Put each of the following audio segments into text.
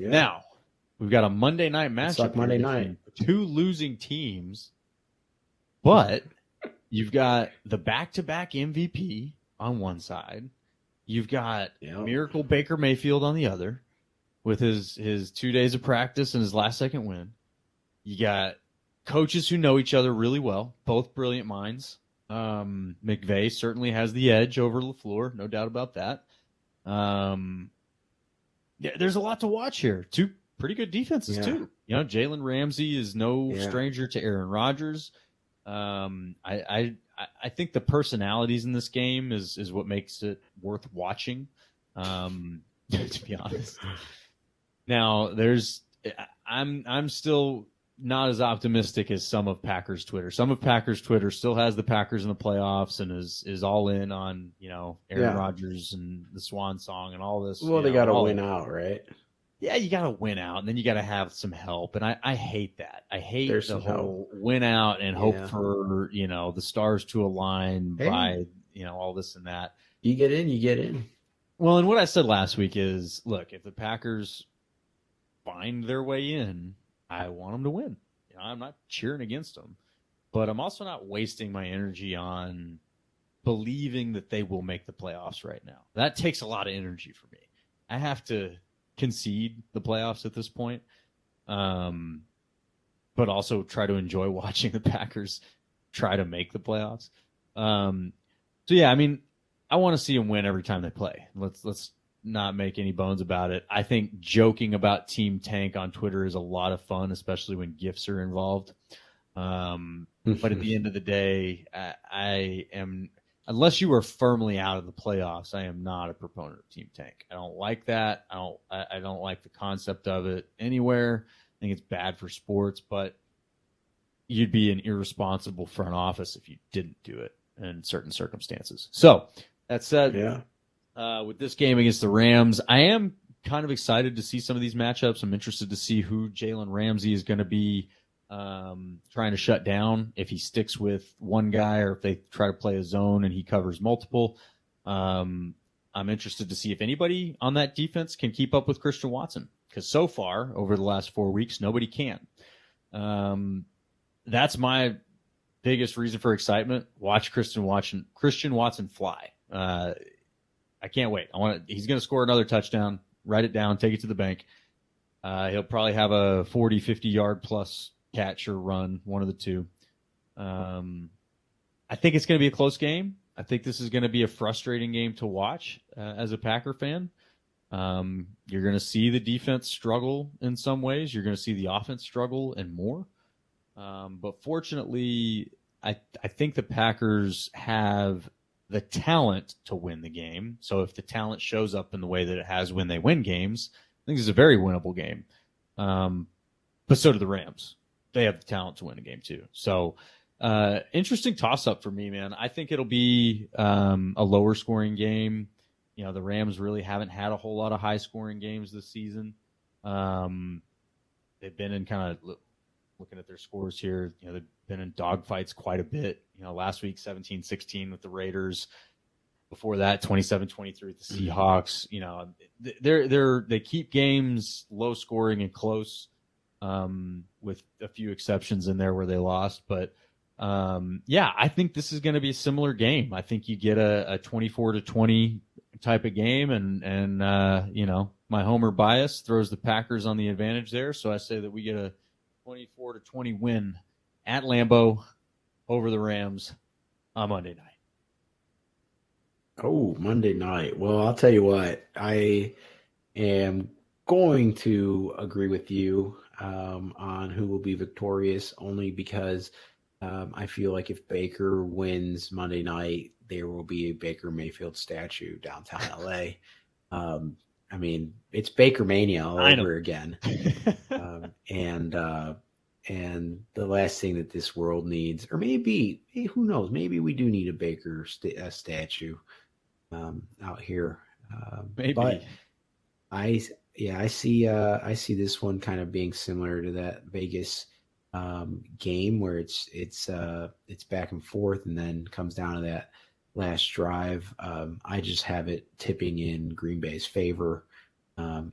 Yeah. Now, we've got a Monday night matchup. Like Monday night. Two losing teams, but you've got the back-to-back MVP on one side. You've got Miracle Baker Mayfield on the other with his 2 days of practice and his last second win. You got coaches who know each other really well, both brilliant minds. McVay certainly has the edge over LaFleur, no doubt about that. There's a lot to watch here. Two pretty good defenses too. You know, Jalen Ramsey is no stranger to Aaron Rodgers. I think the personalities in this game is what makes it worth watching. To be honest. Now I'm still not as optimistic as some of Packers Twitter. Some of Packers Twitter still has the Packers in the playoffs and is all in on, Aaron Rodgers and the Swan Song and all this. Well, they got to win out, right? Yeah, you got to win out, and then you got to have some help. And I hate that. I hate the whole win out and hope for, the stars to align by, all this and that. You get in, you get in. Well, and what I said last week is, look, if the Packers find their way in, I want them to win. I'm not cheering against them, but I'm also not wasting my energy on believing that they will make the playoffs right now. That takes a lot of energy for me. I have to concede the playoffs at this point, but also try to enjoy watching the Packers try to make the playoffs. I want to see them win every time they play. Let's not make any bones about it. I think joking about Team Tank on Twitter is a lot of fun, especially when gifts are involved. But at the end of the day, I am, unless you are firmly out of the playoffs, I am not a proponent of Team Tank. I don't like that. I don't like the concept of it anywhere. I think it's bad for sports, but you'd be an irresponsible front office if you didn't do it in certain circumstances. So that said, with this game against the Rams, I am kind of excited to see some of these matchups. I'm interested to see who Jalen Ramsey is going to be trying to shut down, if he sticks with one guy or if they try to play a zone and he covers multiple. I'm interested to see if anybody on that defense can keep up with Christian Watson, because so far over the last 4 weeks, nobody can. That's my biggest reason for excitement. Watch Christian Watson fly. I can't wait. He's going to score another touchdown. Write it down. Take it to the bank. He'll probably have a 40, 50-yard plus catch or run, one of the two. I think it's going to be a close game. I think this is going to be a frustrating game to watch as a Packer fan. You're going to see the defense struggle in some ways. You're going to see the offense struggle and more. But fortunately, I think the Packers have the talent to win the game. So if the talent shows up in the way that it has when they win games, I think it's a very winnable game. But so do the Rams. They have the talent to win a game too. So interesting toss-up for me, man. I think it'll be a lower scoring game. The Rams really haven't had a whole lot of high scoring games this season. They've been in kind of looking at their scores here, they've been in dogfights quite a bit. Last week, 17-16 with the Raiders. Before that, 27-23 with the Seahawks. They keep games low scoring and close, with a few exceptions in there where they lost. But I think this is going to be a similar game. I think you get a 24-20 type of game, and my homer bias throws the Packers on the advantage there. So I say that we get a 24-20 win at Lambeau over the Rams on Monday night. Oh, Monday night. Well, I'll tell you what, I am going to agree with you on who will be victorious, only because I feel like if Baker wins Monday night, there will be a Baker Mayfield statue downtown LA. It's Baker Mania all over again. And the last thing that this world needs, or maybe who knows, maybe we do need a Baker statue out here. Maybe. But I see this one kind of being similar to that Vegas game where it's back and forth and then comes down to that last drive. I just have it tipping in Green Bay's favor.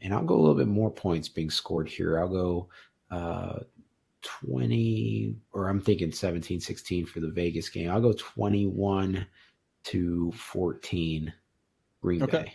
And I'll go a little bit more points being scored here. I'll go uh, 20, or I'm thinking 17-16 for the Vegas game. I'll go 21-14 Green Okay. Bay.